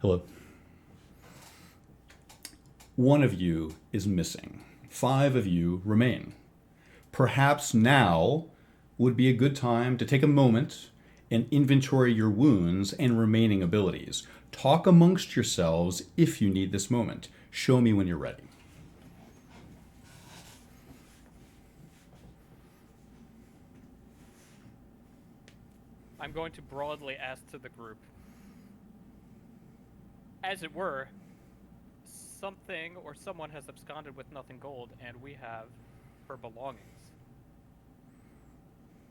Hello. One of you is missing. 5 of you remain. Perhaps now would be a good time to take a moment and inventory your wounds and remaining abilities. Talk amongst yourselves if you need this moment. Show me when you're ready. I'm going to broadly ask to the group. As it were, something or someone has absconded with nothing gold, and we have her belongings.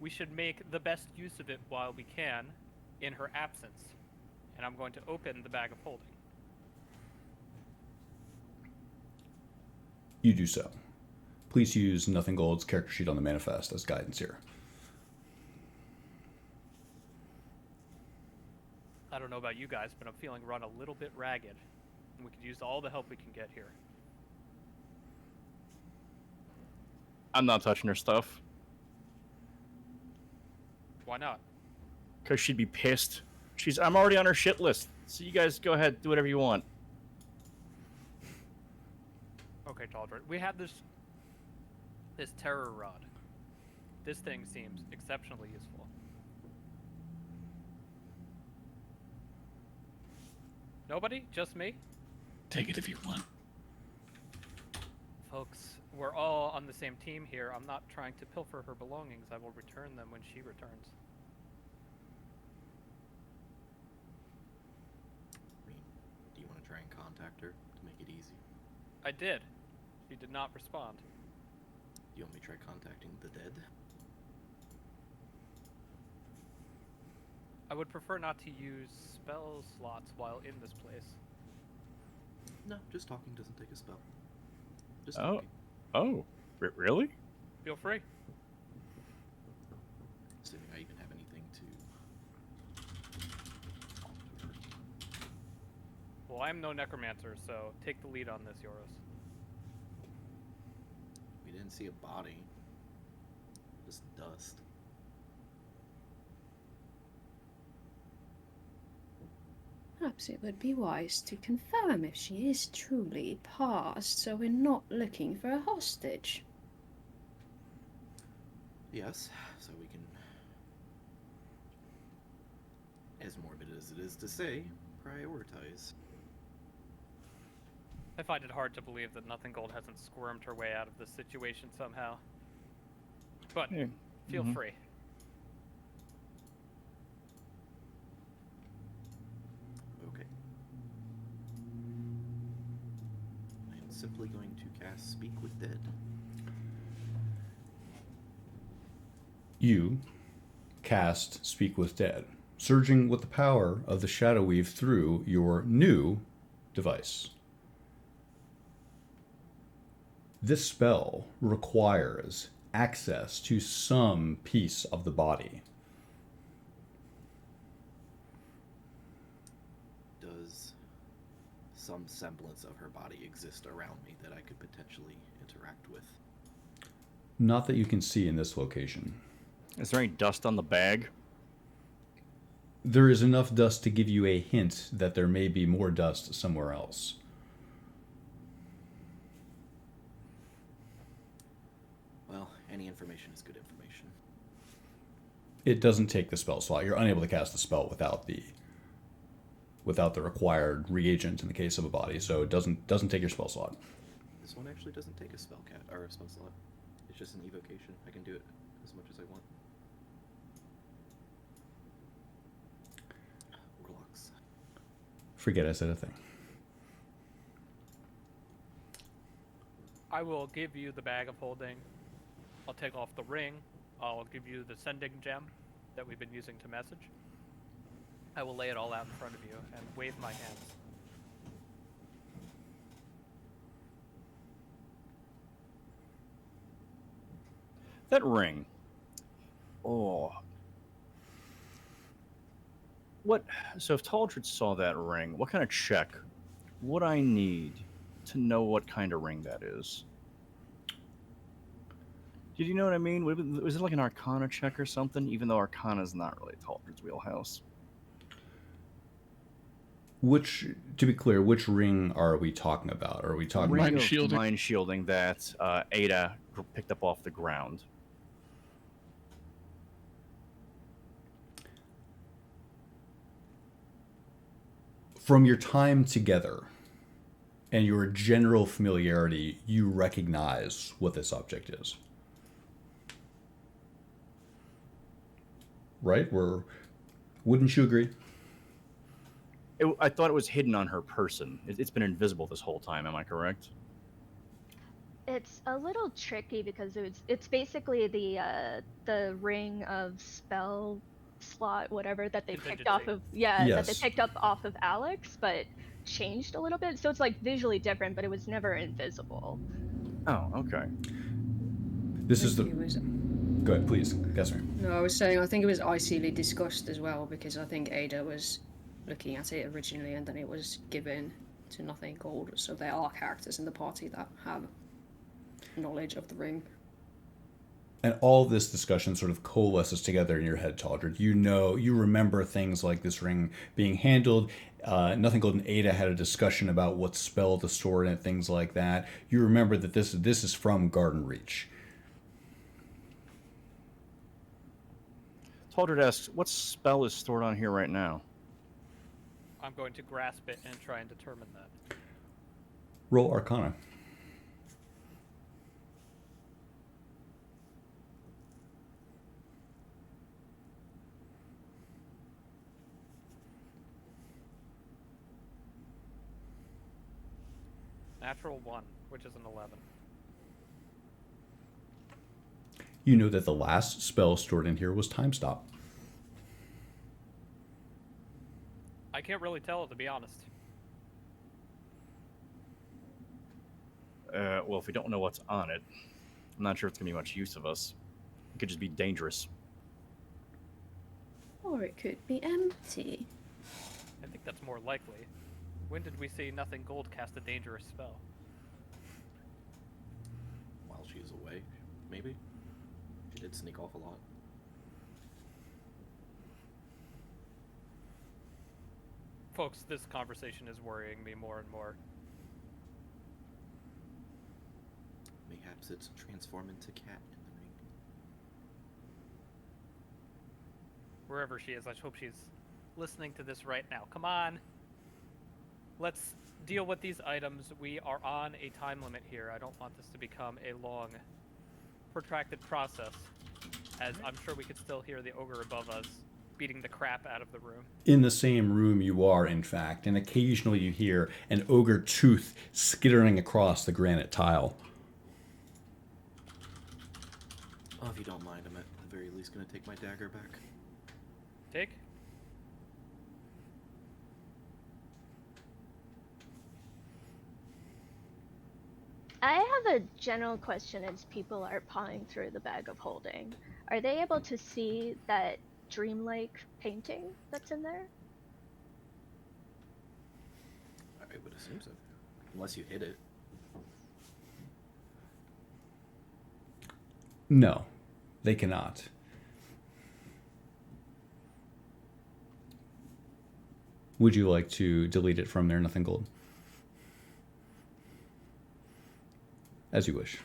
We should make the best use of it while we can in her absence. And I'm going to open the bag of holding. You do so. Please use Nothing Gold's character sheet on the manifest as guidance here. I don't know about you guys, but I'm feeling run a little bit ragged. And we could use all the help we can get here. I'm not touching her stuff. Why not? Because she'd be pissed. I'm already on her shit list. So you guys go ahead, do whatever you want. Okay, Taldred. We have this terror rod. This thing seems exceptionally useful. Nobody? Just me? Take it if you want. Folks, we're all on the same team here. I'm not trying to pilfer her belongings. I will return them when she returns. I mean, do you want to try and contact her to make it easy? I did. She did not respond. Do you want me to try contacting the dead? I would prefer not to use spell slots while in this place. No, just talking doesn't take a spell. Just Oh. talking. Oh, really? Feel free. Assuming I even have anything to... Well, I'm no necromancer, so take the lead on this, Yoros. We didn't see a body. Just dust. Perhaps it would be wise to confirm if she is truly passed, so we're not looking for a hostage. Yes, so we can... As morbid as it is to say, prioritize. I find it hard to believe that Nothing Gold hasn't squirmed her way out of this situation somehow. But Yeah. feel free. Okay. I am simply going to cast Speak with Dead. You cast Speak with Dead, surging with the power of the Shadow Weave through your new device. This spell requires access to some piece of the body. Does some semblance of her body exist around me that I could potentially interact with? Not that you can see in this location. Is there any dust on the bag? There is enough dust to give you a hint that there may be more dust somewhere else. Well, any information is good information. It doesn't take the spell slot. You're unable to cast the spell without the required reagent in the case of a body, so it doesn't take your spell slot. This one actually doesn't take a spell slot. It's just an evocation. I can do it as much as I want. Warlocks. Forget I said a thing. I will give you the bag of holding. I'll take off the ring. I'll give you the sending gem that we've been using to message. I will lay it all out in front of you and wave my hands. That ring. Oh. What? So if Taldred saw that ring, what kind of check would I need to know what kind of ring that is? Did you know what I mean? Was it like an Arcana check or something? Even though Arcana is not really Taldred's wheelhouse. Which, to be clear, which ring are we talking about? Are we talking Ring Mind of shielding. mind shielding that Ada picked up off the ground. from your time together and your general familiarity, you recognize what this object is? Right? Wouldn't you agree? I thought it was hidden on her person. It's been invisible this whole time. Am I correct? It's a little tricky because it's basically the ring of spell slot, whatever, that they picked off of that they Yes. picked up off of Alex, but changed a little bit. So it's like visually different, but it was never invisible. Oh, okay. This is I the. think it was, Go ahead, please. Gasser. no, I was saying I think it was icily discussed as well because I think Ada was looking at it originally and then it was given to Nothing Gold. So there are characters in the party that have knowledge of the ring. And all this discussion sort of coalesces together in your head, Taldred. You remember things like this ring being handled. Nothing Gold and Ada had a discussion about what spell to store in it, things like that. You remember that this is from Garden Reach. Taldred asks, what spell is stored on here right now? I'm going to grasp it and try and determine that. Roll Arcana. Natural 1, which is an 11. You know that the last spell stored in here was Time Stop. I can't really tell, to be honest. Well, if we don't know what's on it, I'm not sure it's going to be much use of us. It could just be dangerous. Or it could be empty. I think that's more likely. When did we see Nothing Gold cast a dangerous spell? While she's away, maybe? She did sneak off a lot. Folks, this conversation is worrying me more and more. Mayhaps it's transformed into cat in the ring. Wherever she is, I hope she's listening to this right now. Come on! Let's deal with these items. We are on a time limit here. I don't want this to become a long, protracted process, as I'm sure we could still hear the ogre above us beating the crap out of the room. In the same room you are, in fact, and occasionally you hear an ogre tooth skittering across the granite tile. Oh, if you don't mind, I'm at the very least going to take my dagger back. Take? I have a general question as people are pawing through the bag of holding. Are they able to see that dreamlike painting that's in there? I would assume so. Unless you hit it. No, they cannot. Would you like to delete it from there, Nothing Gold? As you wish.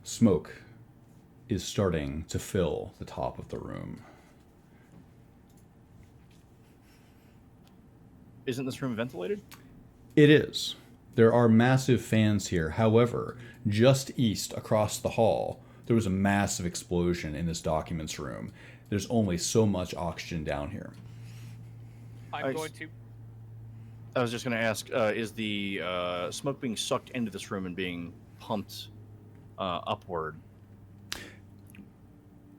Smoke is starting to fill the top of the room. Isn't this room ventilated? It is. There are massive fans here. However, just east across the hall, there was a massive explosion in this documents room. There's only so much oxygen down here. I'm going to... I was just going to ask, is the smoke being sucked into this room and being pumped upward?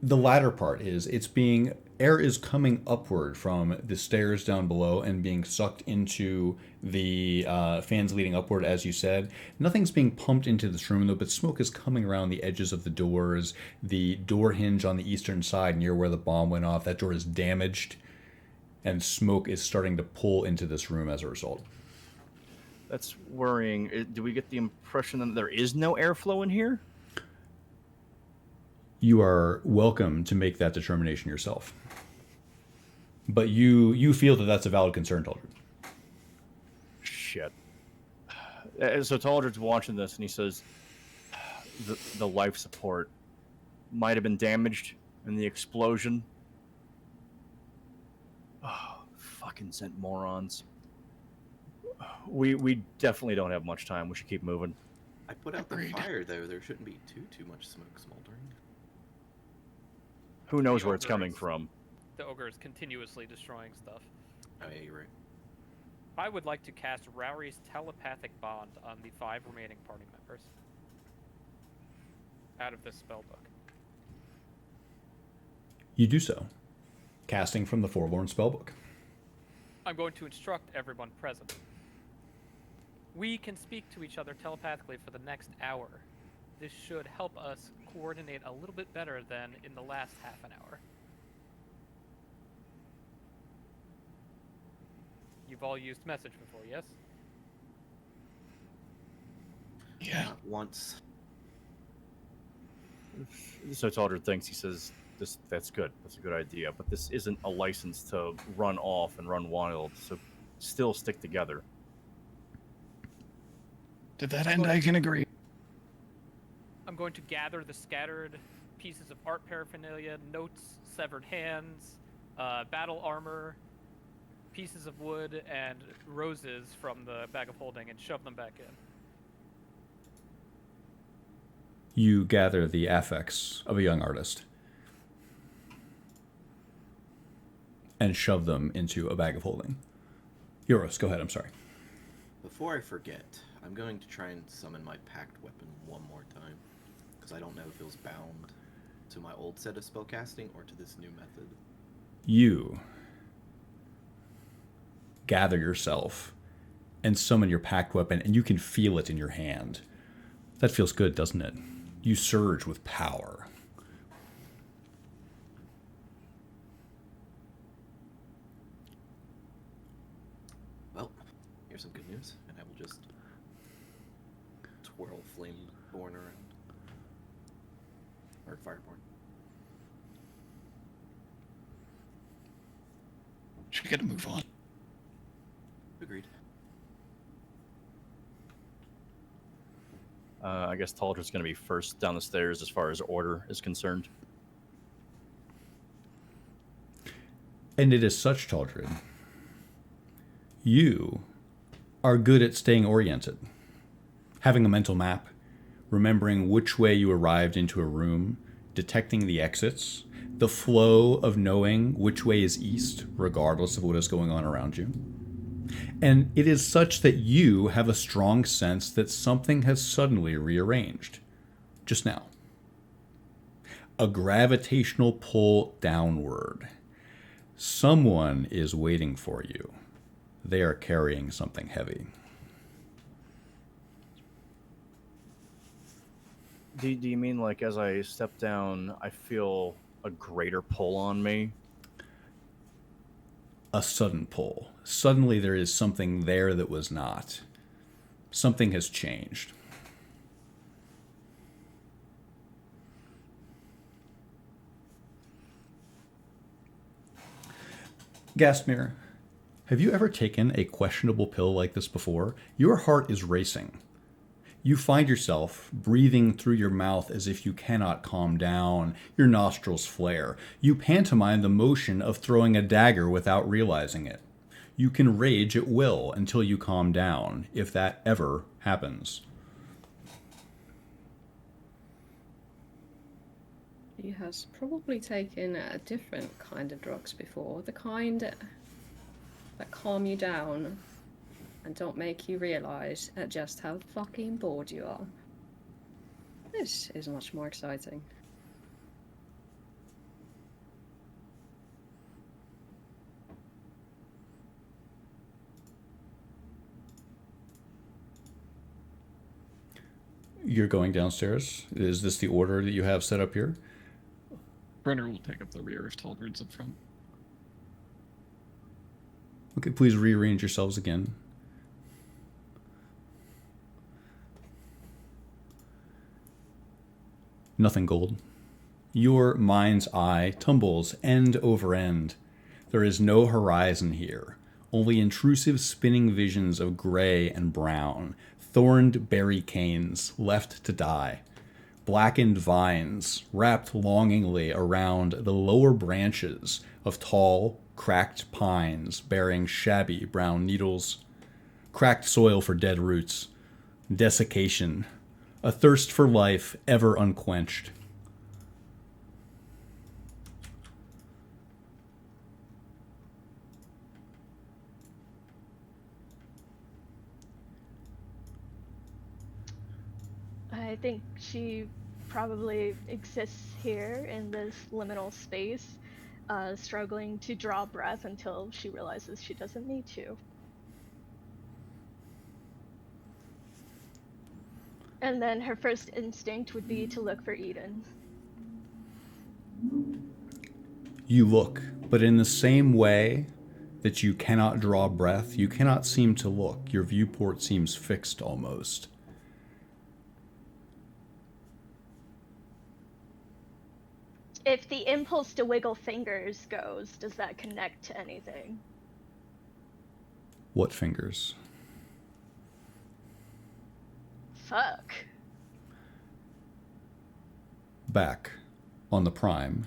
The latter part is air is coming upward from the stairs down below and being sucked into the fans leading upward, as you said. Nothing's being pumped into this room, though, but smoke is coming around the edges of the doors. The door hinge on the eastern side near where the bomb went off, that door is damaged, and smoke is starting to pull into this room as a result. That's That's worrying. Do we get the impression that there is no airflow in here? You are welcome to make that determination yourself. But you feel that that's a valid concern, Taldred. Shit. So Taldred's watching this and he says, the life support might have been damaged in the explosion. Oh, fucking sent morons. We definitely don't have much time. We should keep moving. I put out Agreed. the fire, though. There shouldn't be too much smoke smoldering. Who knows The where it's ogre coming is- from? The ogre is continuously destroying stuff. Oh, yeah, you're right. I would like to cast Rowery's telepathic bond on the 5 remaining party members. Out of this spellbook. You do so, casting from the Forlorn spellbook. I'm going to instruct everyone present. We can speak to each other telepathically for the next hour. This should help us coordinate a little bit better than in the last half an hour. You've all used message before, yes? Yeah. Not once. So Taldred thinks, he says, that's good. That's a good idea. But this isn't a license to run off and run wild. So still stick together. To that end, I can agree. I'm going to gather the scattered pieces of art paraphernalia, notes, severed hands, battle armor, pieces of wood, and roses from the bag of holding and shove them back in. You gather the affects of a young artist and shove them into a bag of holding. Euros, go ahead, I'm sorry. Before I forget, I'm going to try and summon my packed weapon one more time, because I don't know if it was bound to my old set of spellcasting or to this new method. You gather yourself and summon your packed weapon, and you can feel it in your hand. That feels good, doesn't it? You surge with power. Well, here's some good news, and I will just twirl Flameborn around. Or Fireborn. Should get to move on. Agreed. I guess Taldred's going to be first down the stairs as far as order is concerned. And it is such, Taldred. You are good at staying oriented. Having a mental map, remembering which way you arrived into a room, detecting the exits, the flow of knowing which way is east, regardless of what is going on around you. And it is such that you have a strong sense that something has suddenly rearranged. Just now. A gravitational pull downward. Someone is waiting for you. They are carrying something heavy. Do you mean like as I step down, I feel a greater pull on me? A sudden pull. Suddenly there is something there that was not. Something has changed. Gastmere, have you ever taken a questionable pill like this before? Your heart is racing. You find yourself breathing through your mouth as if you cannot calm down. Your nostrils flare. You pantomime the motion of throwing a dagger without realizing it. You can rage at will until you calm down, if that ever happens. He has probably taken a different kind of drugs before. The kind that calm you down and don't make you realize just how fucking bored you are. This is much more exciting. You're going downstairs? Is this the order that you have set up here? Brenner will take up the rear if Taldred's up front. Okay, please rearrange yourselves again. Nothing gold. Your mind's eye tumbles end over end. There is no horizon here, only intrusive spinning visions of gray and brown, thorned berry canes left to die, blackened vines wrapped longingly around the lower branches of tall, cracked pines bearing shabby brown needles, cracked soil for dead roots, desiccation, a thirst for life ever unquenched. I think she probably exists here in this liminal space, struggling to draw breath until she realizes she doesn't need to. And then her first instinct would be to look for Eden. You look, but in the same way that you cannot draw breath, you cannot seem to look. Your viewport seems fixed almost. If the impulse to wiggle fingers goes, does that connect to anything? What fingers? Fuck. Back on the Prime,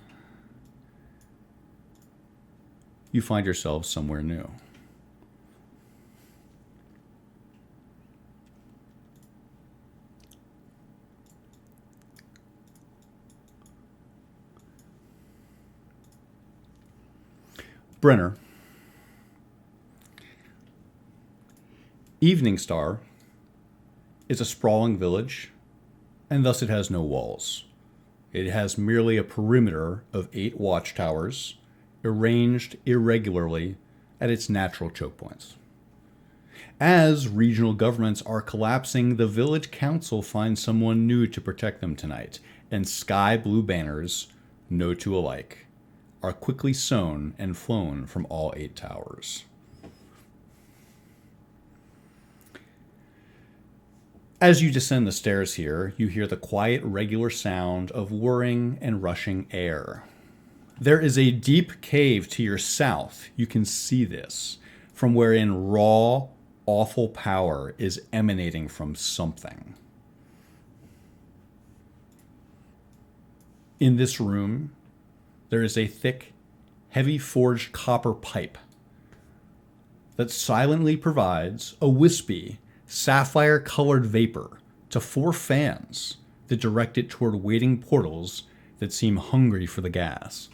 you find yourself somewhere new. Brenner. Evening Star is a sprawling village, and thus it has no walls. It has merely a perimeter of 8 watchtowers, arranged irregularly at its natural choke points. As regional governments are collapsing, the village council finds someone new to protect them tonight, and sky blue banners, no two alike, are quickly sewn and flown from all 8 towers. As you descend the stairs here, you hear the quiet, regular sound of whirring and rushing air. There is a deep cave to your south. You can see this, from wherein raw, awful power is emanating from something. In this room, there is a thick, heavy forged copper pipe that silently provides a wispy, sapphire-colored vapor to 4 fans that direct it toward waiting portals that seem hungry for the gas.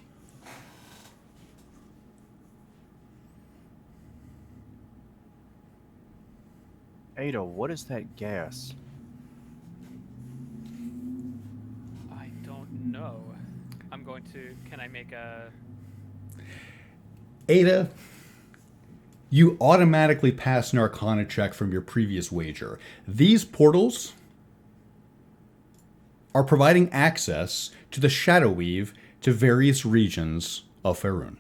Ada, what is that gas? I don't know. I'm going to. Can I make a? Ada, you automatically pass an Arcana check from your previous wager. These portals are providing access to the Shadow Weave to various regions of Faerun.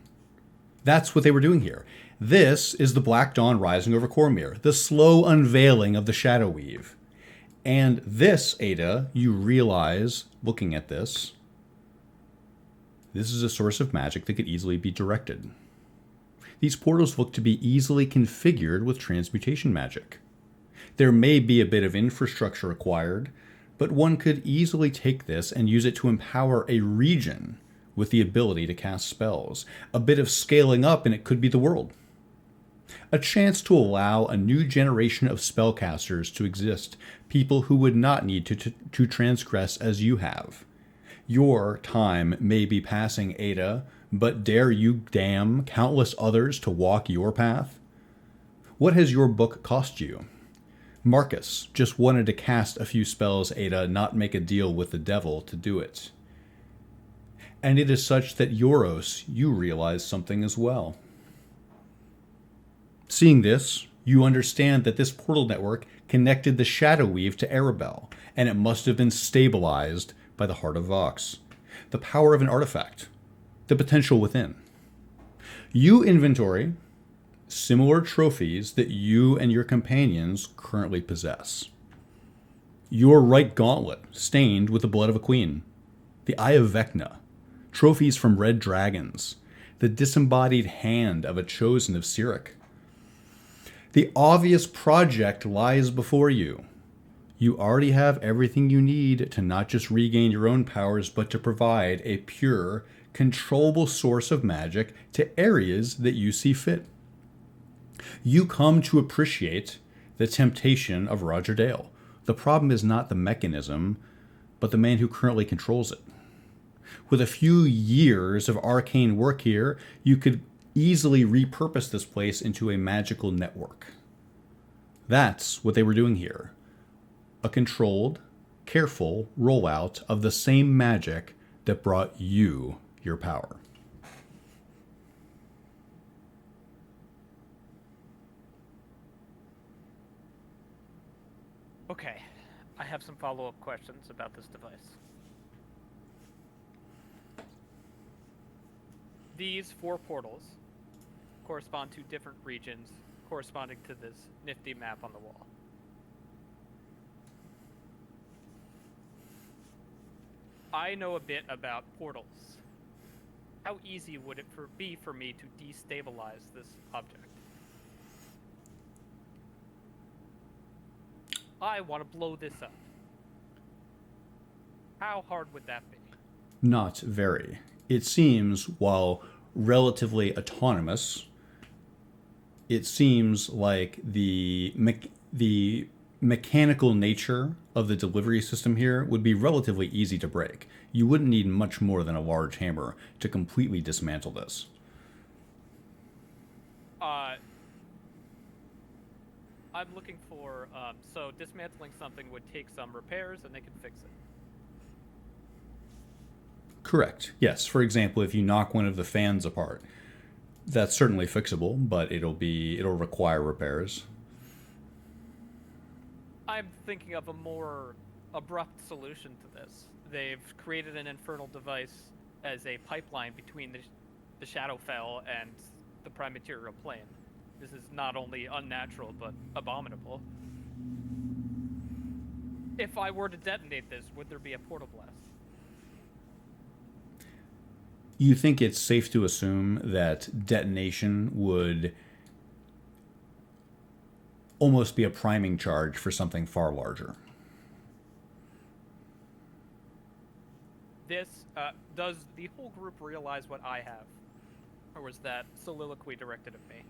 That's what they were doing here. This is the Black Dawn rising over Cormyr, the slow unveiling of the Shadow Weave. And this, Ada, you realize, looking at this is a source of magic that could easily be directed. These portals look to be easily configured with transmutation magic. There may be a bit of infrastructure required, but one could easily take this and use it to empower a region with the ability to cast spells. A bit of scaling up and it could be the world. A chance to allow a new generation of spellcasters to exist, people who would not need to transgress as you have. Your time may be passing, Ada, but dare you damn countless others to walk your path? What has your book cost you? Marcus just wanted to cast a few spells, Ada, not make a deal with the devil to do it. And it is such that Euros, you realize something as well. Seeing this, you understand that this portal network connected the Shadow Weave to Arabel, and it must have been stabilized by the Heart of Vox. The power of an artifact. The potential within. You inventory similar trophies that you and your companions currently possess. Your right gauntlet, stained with the blood of a queen. The Eye of Vecna, trophies from red dragons, the disembodied hand of a chosen of Cyric. The obvious project lies before you. You already have everything you need to not just regain your own powers, but to provide a pure, controllable source of magic to areas that you see fit. You come to appreciate the temptation of Roger Dale. The problem is not the mechanism, but the man who currently controls it. With a few years of arcane work here, you could easily repurpose this place into a magical network. That's what they were doing here. A controlled, careful rollout of the same magic that brought you your power. Okay, I have some follow-up questions about this device. These 4 portals correspond to different regions corresponding to this nifty map on the wall. I know a bit about portals. How easy would it be for me to destabilize this object? I want to blow this up. How hard would that be? Not very. It seems, while relatively autonomous, it seems like the mechanical nature of the delivery system here would be relatively easy to break. You wouldn't need much more than a large hammer to completely dismantle this. I'm looking for, so dismantling something would take some repairs and they can fix it. Correct. Yes. For example, if you knock one of the fans apart, that's certainly fixable, but it'll require repairs. I'm thinking of a more abrupt solution to this. They've created an infernal device as a pipeline between the Shadowfell and the Prime Material Plane. This is not only unnatural, but abominable. If I were to detonate this, would there be a portal blast? You think it's safe to assume that detonation would almost be a priming charge for something far larger? Does the whole group realize what I have? Or was that soliloquy directed at me?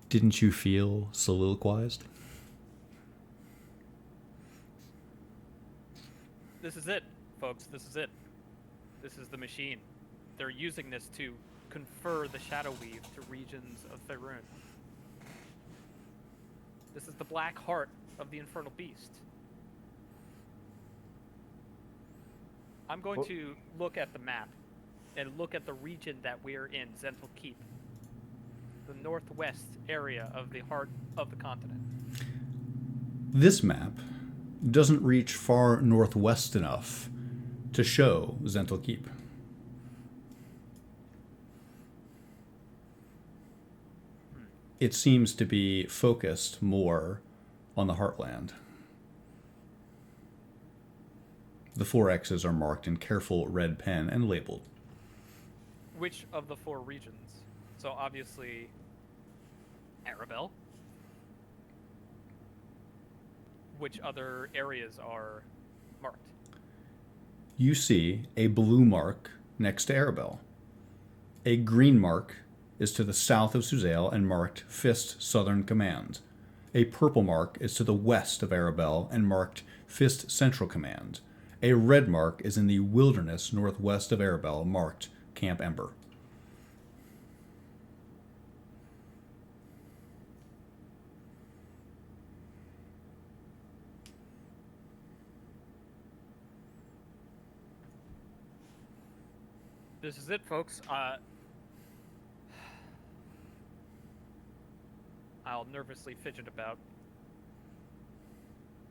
Didn't you feel soliloquized? This is it, folks. This is it. This is the machine. They're using this to confer the Shadow Weave to regions of Faerun. This is the black heart of the Infernal Beast. I'm going to look at the map and look at the region that we're in, Zental Keep. The northwest area of the heart of the continent. This map doesn't reach far northwest enough to show Zental Keep. It seems to be focused more on the Heartland. The 4 X's are marked in careful red pen and labeled. Which of the 4 regions? So obviously, Arabel. Which other areas are marked? You see a blue mark next to Arabel. A green mark is to the south of Suzail and marked Fist Southern Command. A purple mark is to the west of Arabel and marked Fist Central Command. A red mark is in the wilderness northwest of Arabel, marked Camp Ember. This is it, folks. I'll nervously fidget about.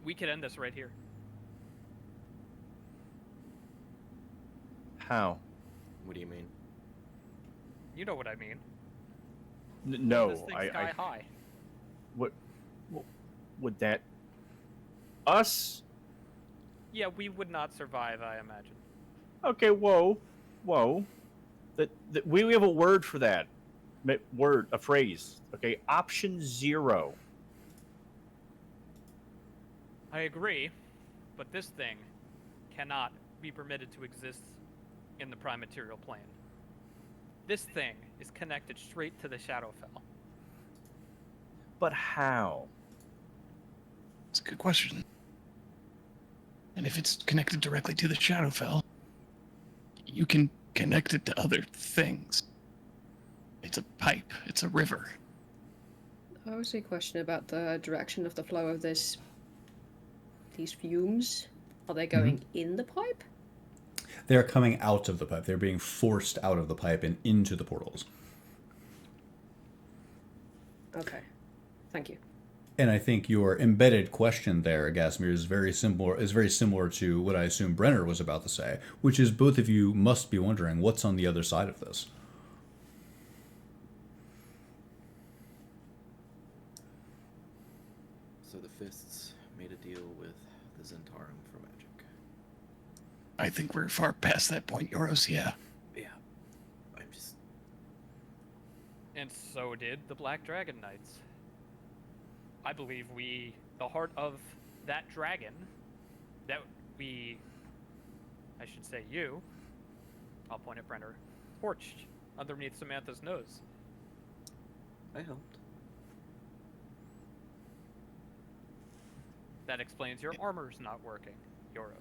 We could end this right here. How? What do you mean? You know what I mean. No, This thing's sky high. What would that? Us Yeah, we would not survive, I imagine. Okay, whoa. That we have a word for that. A phrase. Okay, option 0. I agree, but this thing cannot be permitted to exist in the prime material plane. This thing is connected straight to the Shadowfell. But how? It's a good question. And if it's connected directly to the Shadowfell, you can connect it to other things. It's a pipe. It's a river. I also a question about the direction of the flow of these fumes. Are they going in the pipe? They're coming out of the pipe. They're being forced out of the pipe and into the portals. Okay. Thank you. And I think your embedded question there, Gasmir, is very similar to what I assume Brenner was about to say, which is both of you must be wondering what's on the other side of this. So the Fists made a deal with the Zentarum for magic. I think we're far past that point, Yoros, yeah. Yeah. I'm just... And so did the Black Dragon Knights. I believe the heart of that dragon, I should say you, I'll point at Brenner, torched underneath Samantha's nose. I helped. That explains your armor's not working, Yoros.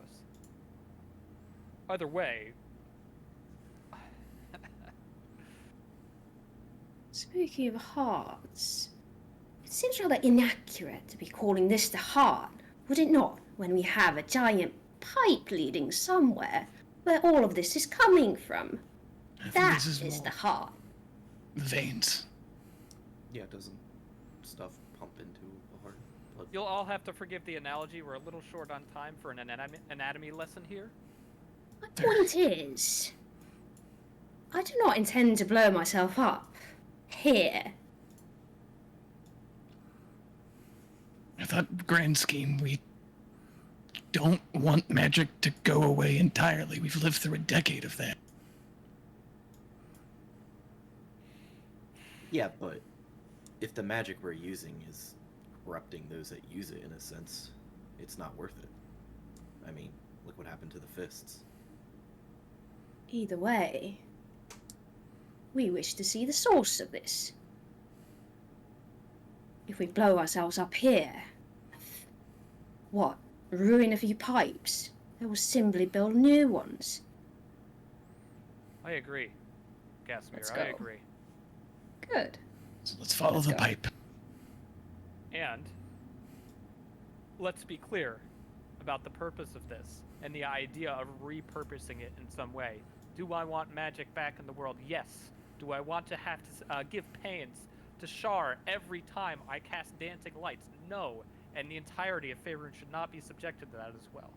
Either way, Speaking of hearts, it seems rather inaccurate to be calling this the heart, would it not, when we have a giant pipe leading somewhere where all of this is coming from? I think That this is is more the heart. the veins. Yeah, doesn't stuff pump into the heart? Blood? you'll all have to forgive the analogy. We're a little short on time for an anatomy lesson here. My point is, I do not intend to blow myself up here. I thought, grand scheme, we don't want magic to go away entirely. We've lived through a decade of that. Yeah, but if the magic we're using is corrupting those that use it, in a sense, it's not worth it. I mean, look what happened to the Fists. Either way, we wish to see the source of this. If we blow ourselves up here, what, ruin a few pipes? They will simply build new ones. I agree, Gasmir. Let's I go. agree. Good. So let's follow Let's the go. pipe. And let's be clear about the purpose of this and the idea of repurposing it in some way. Do I want magic back in the world? Yes. Do I want to have to give pains to Shar every time I cast dancing lights? No. And the entirety of Faerun should not be subjected to that as well.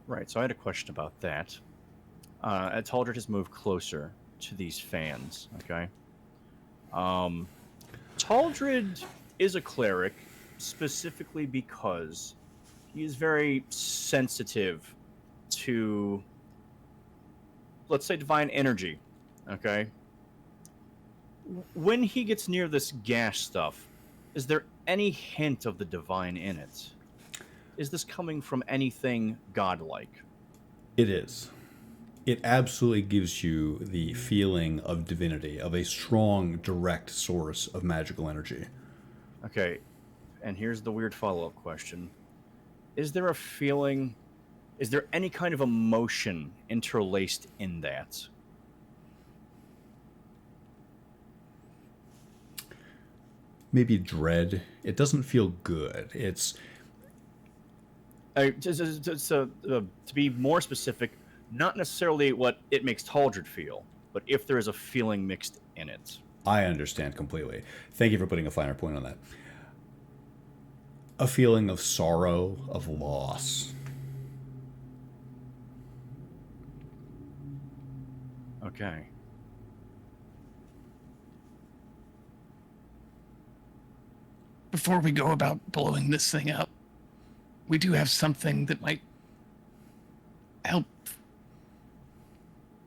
Right, so I had a question about that. Taldred has moved closer to these fans, okay? Taldred is a cleric specifically because he is very sensitive to, let's say, divine energy, okay? When he gets near this gas stuff, is there any hint of the divine in it? Is this coming from anything godlike? It is. It absolutely gives you the feeling of divinity, of a strong, direct source of magical energy. Okay, and here's the weird follow-up question. Is there a feeling, is there any kind of emotion interlaced in that? Maybe dread. It doesn't feel good. It's To be more specific, not necessarily what it makes Taldred feel, but if there is a feeling mixed in it. I understand completely. Thank you for putting a finer point on that. A feeling of sorrow, of loss. Okay. before we go about blowing this thing up, we do have something that might help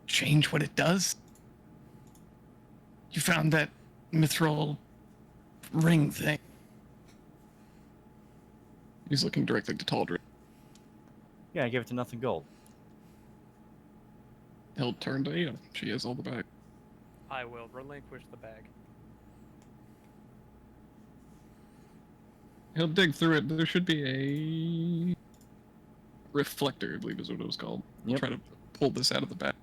change what it does. You found that mithril ring thing. He's looking directly to Taldrin. Yeah, I gave it to Nothing Gold. He'll turn to Ada. She has all the bag. I will relinquish the bag. He'll dig through it. There should be a reflector, I believe is what it was called. I'll Yep. try to pull this out of the bag.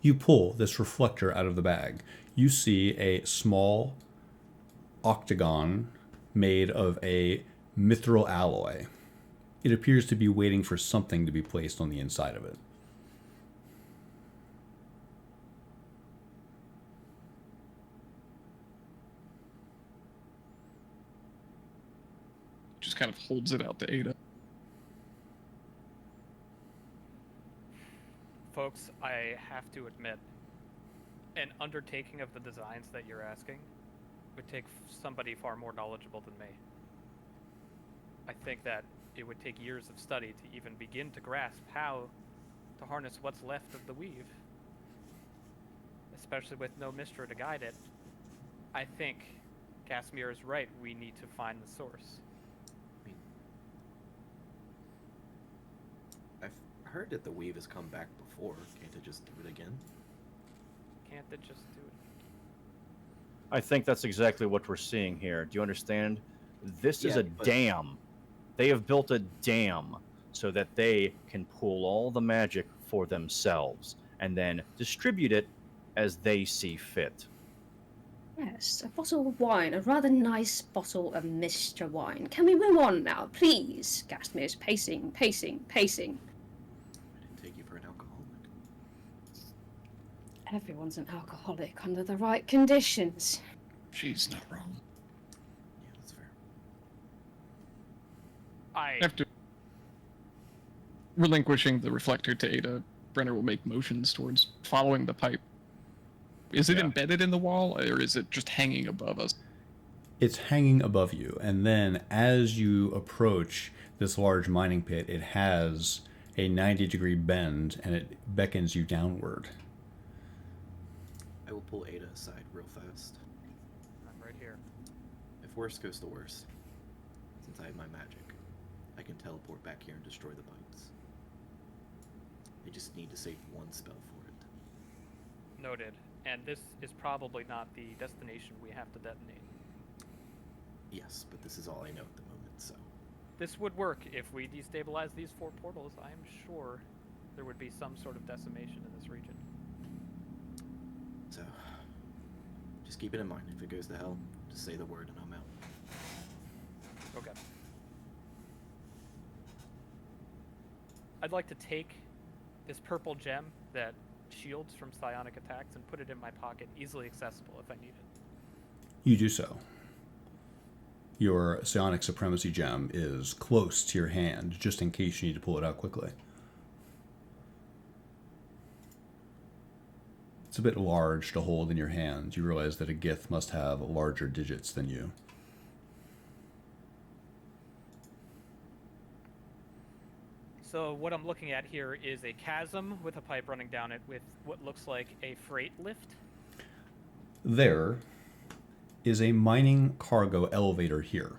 You pull this reflector out of the bag. You see a small octagon made of a mithril alloy. It appears to be waiting for something to be placed on the inside of it. Just kind of holds it out to Ada. Folks, I have to admit, an undertaking of the designs that you're asking would take somebody far more knowledgeable than me. I think that it would take years of study to even begin to grasp how to harness what's left of the weave. Especially with no Mystra to guide it. I think Casimir is right. We need to find the source. I've heard that the weave has come back before. Can't it just do it again? Can't it just do it? I think that's exactly what we're seeing here. Do you understand? This is Yeah, a but- dam. They have built a dam so that they can pull all the magic for themselves and then distribute it as they see fit. Yes, a bottle of wine, a rather nice bottle of Mr. Wine. Can we move on now, please? Gasmir's pacing. I didn't take you for an alcoholic. Everyone's an alcoholic under the right conditions. She's not wrong. Yeah, that's fair. After relinquishing the reflector to Ada, Brenner will make motions towards following the pipe. Is it Yeah. embedded in the wall, or is it just hanging above us? It's hanging above you, and then as you approach this large mining pit, it has a 90-degree bend, and it beckons you downward. I will pull Ada aside real fast. I'm right here. If worst goes to worst, since I have my magic, I can teleport back here and destroy the bites. I just need to save one spell for it. Noted. And this is probably not the destination we have to detonate. Yes, but this is all I know at the moment, so. This would work if we destabilize these 4 portals. I am sure there would be some sort of decimation in this region. So, just keep it in mind. If it goes to hell, just say the word and I'm out. Okay. I'd like to take this purple gem that shields from psionic attacks and put it in my pocket, easily accessible if I need it. You do so. Your psionic supremacy gem is close to your hand, just in case you need to pull it out quickly. It's a bit large to hold in your hand. You realize that a Gith must have larger digits than you. So what I'm looking at here is a chasm with a pipe running down it with what looks like a freight lift. There is a mining cargo elevator here,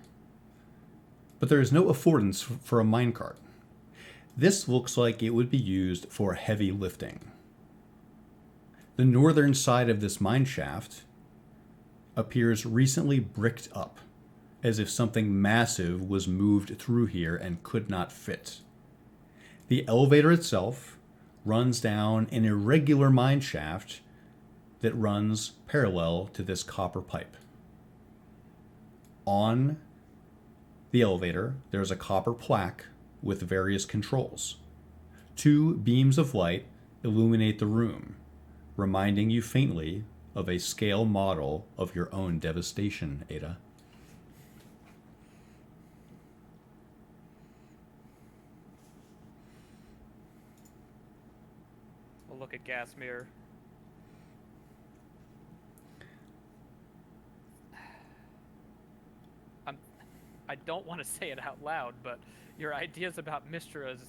but there is no affordance for a minecart. This looks like it would be used for heavy lifting. The northern side of this mine shaft appears recently bricked up, as if something massive was moved through here and could not fit. The elevator itself runs down an irregular mine shaft that runs parallel to this copper pipe. On the elevator, there's a copper plaque with various controls. 2 beams of light illuminate the room, reminding you faintly of a scale model of your own devastation, Ada. We'll look at Gasmir. I don't want to say it out loud, but your ideas about Mistra's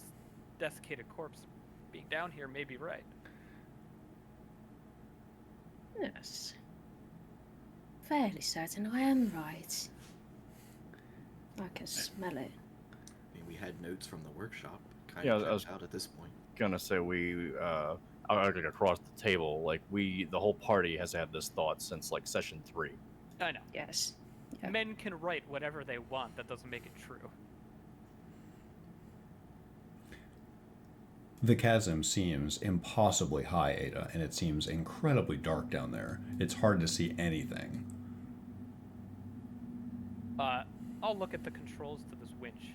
desiccated corpse being down here may be right. Yes. Fairly certain I am right. I can smell it. I mean, we had notes from the workshop. Kind Yeah, of I was- out at this point. Gonna say we like across the table, like the whole party has had this thought since like session 3. I know. Yes. Yeah. Men can write whatever they want. That doesn't make it true. The chasm seems impossibly high, Ada, and it seems incredibly dark down there. It's hard to see anything. I'll look at the controls to this winch.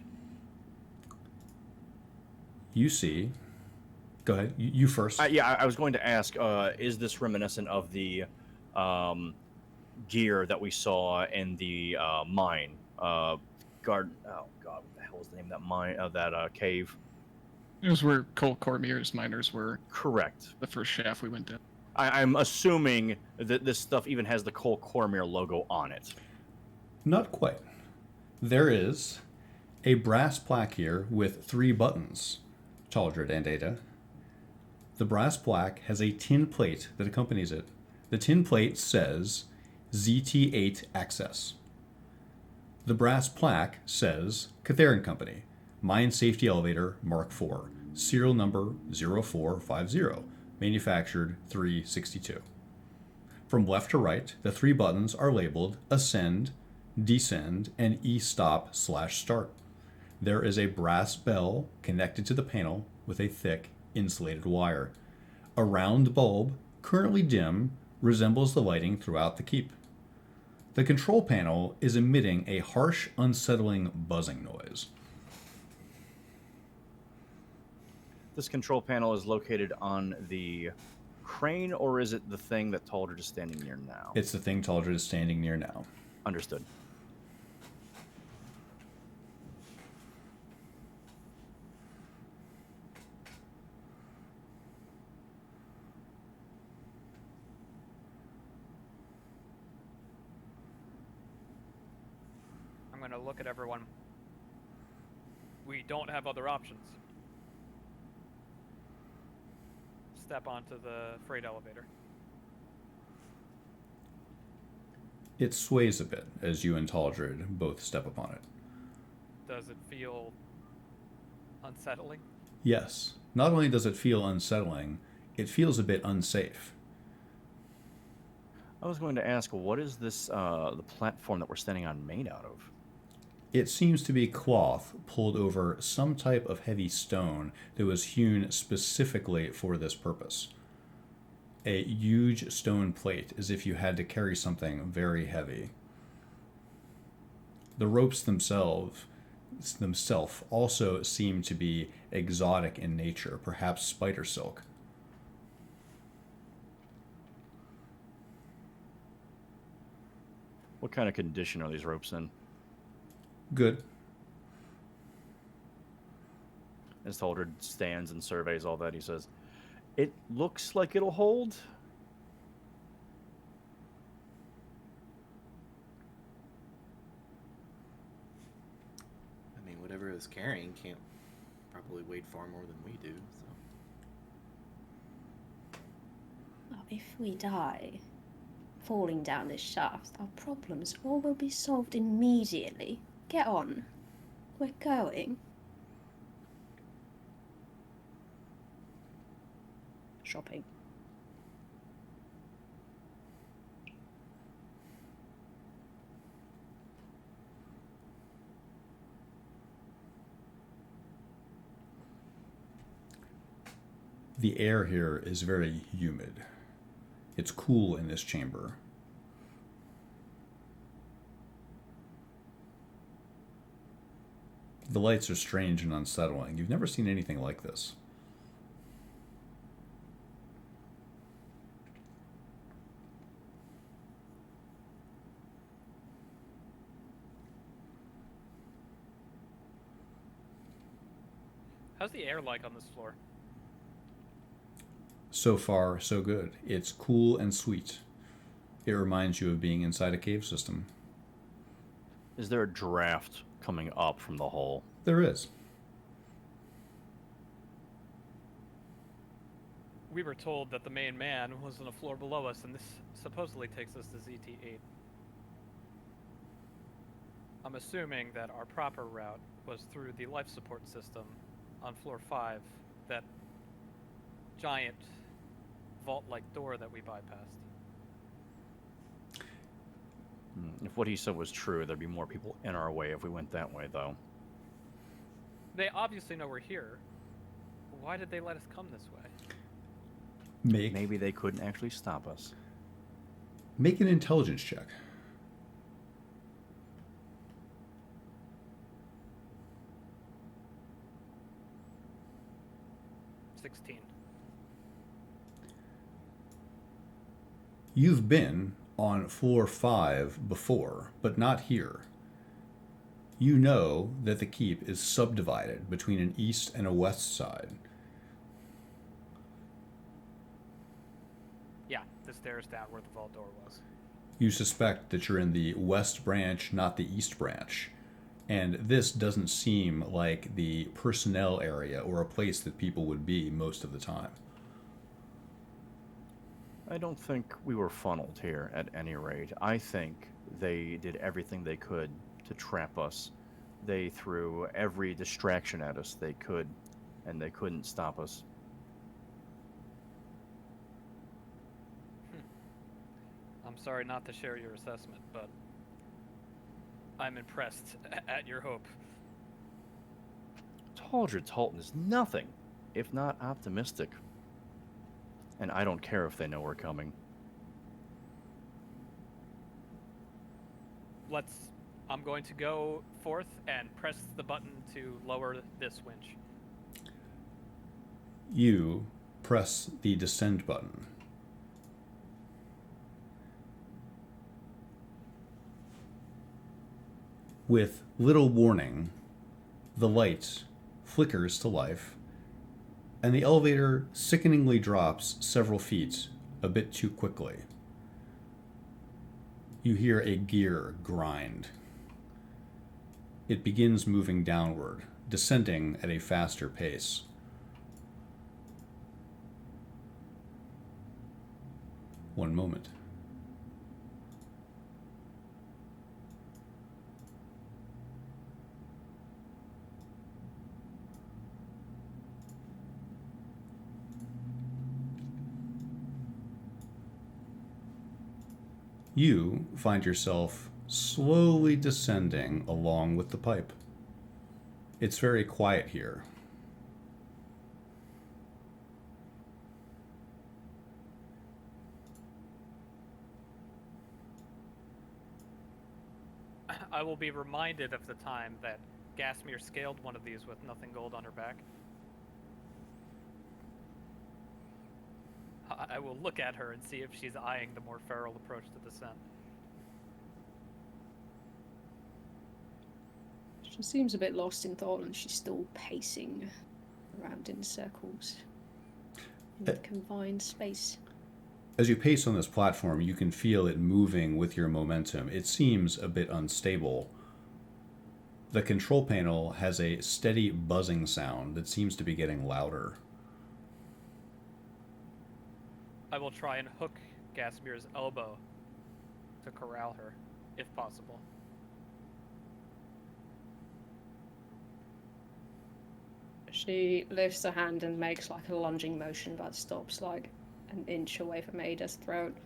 You see... Go ahead. You first. Yeah, I was going to ask, is this reminiscent of the gear that we saw in the mine? Oh, God, what the hell is the name of that mine, that cave? It was where Cole Cormier's miners were. Correct. The first shaft we went down. I'm assuming that this stuff even has the Cole Cormier logo on it. Not quite. There is a brass plaque here with 3 buttons, Taldred and Ada. The brass plaque has a tin plate that accompanies it. The tin plate says ZT8 Access. The brass plaque says Catharin Company, Mine Safety Elevator Mark IV, serial number 0450, manufactured 362. From left to right, the 3 buttons are labeled Ascend, Descend, and E-Stop/Start. There is a brass bell connected to the panel with a thick insulated wire. A round bulb, currently dim, resembles the lighting throughout the keep. The control panel is emitting a harsh, unsettling buzzing noise. This control panel is located on the crane, or is it the thing that Taldred is standing near now? It's the thing Taldred is standing near now. Understood. I'm going to look at everyone. We don't have other options. Step onto the freight elevator. It sways a bit as you and Taldred both step upon it. Does it feel unsettling? Yes, not only does it feel unsettling, it feels a bit unsafe. I was going to ask, what is this, the platform that we're standing on made out of? It seems to be cloth pulled over some type of heavy stone that was hewn specifically for this purpose. A huge stone plate, as if you had to carry something very heavy. The ropes themselves also seem to be exotic in nature, perhaps spider silk. What kind of condition are these ropes in? Good. As Taldred stands and surveys all that, he says, "It looks like it'll hold." I mean, whatever it's carrying can't probably weigh far more than we do, so. Well, if we die falling down this shaft, our problems all will be solved immediately. Get on. We're going. Shopping. The air here is very humid. It's cool in this chamber. The lights are strange and unsettling. You've never seen anything like this. How's the air like on this floor? So far, so good. It's cool and sweet. It reminds you of being inside a cave system. Is there a draft coming up from the hole. There is. We were told that the main man was on a floor below us, and this supposedly takes us to ZT8. I'm assuming that our proper route was through the life support system on floor 5, that giant vault-like door that we bypassed. If what he said was true, there'd be more people in our way if we went that way, though. They obviously know we're here. Why did they let us come this way? Maybe they couldn't actually stop us. Make an intelligence check. You've been on floor 5 before, but not here. You know that the keep is subdivided between an east and a west side. Yeah, the stairs down where the vault door was. You suspect that you're in the west branch, not the east branch. And this doesn't seem like the personnel area or a place that people would be most of the time. I don't think we were funneled here at any rate. I think they did everything they could to trap us. They threw every distraction at us they could, and they couldn't stop us. I'm sorry not to share your assessment, but I'm impressed at your hope. Taldred's Halton is nothing if not optimistic. And I don't care if they know we're coming. I'm going to go forth and press the button to lower this winch. You press the descend button. With little warning, the light flickers to life, and the elevator sickeningly drops several feet a bit too quickly. You hear a gear grind. It begins moving downward, descending at a faster pace. One moment. You find yourself slowly descending along with the pipe. It's very quiet here. I will be reminded of the time that Gasmir scaled one of these with nothing gold on her back. I will look at her and see if she's eyeing the more feral approach to descent. She seems a bit lost in thought, and she's still pacing around in circles in the confined space. As you pace on this platform, you can feel it moving with your momentum. It seems a bit unstable. The control panel has a steady buzzing sound that seems to be getting louder. I will try and hook Gasmir's elbow to corral her, if possible. She lifts her hand and makes like a lunging motion that stops like an inch away from Ada's throat.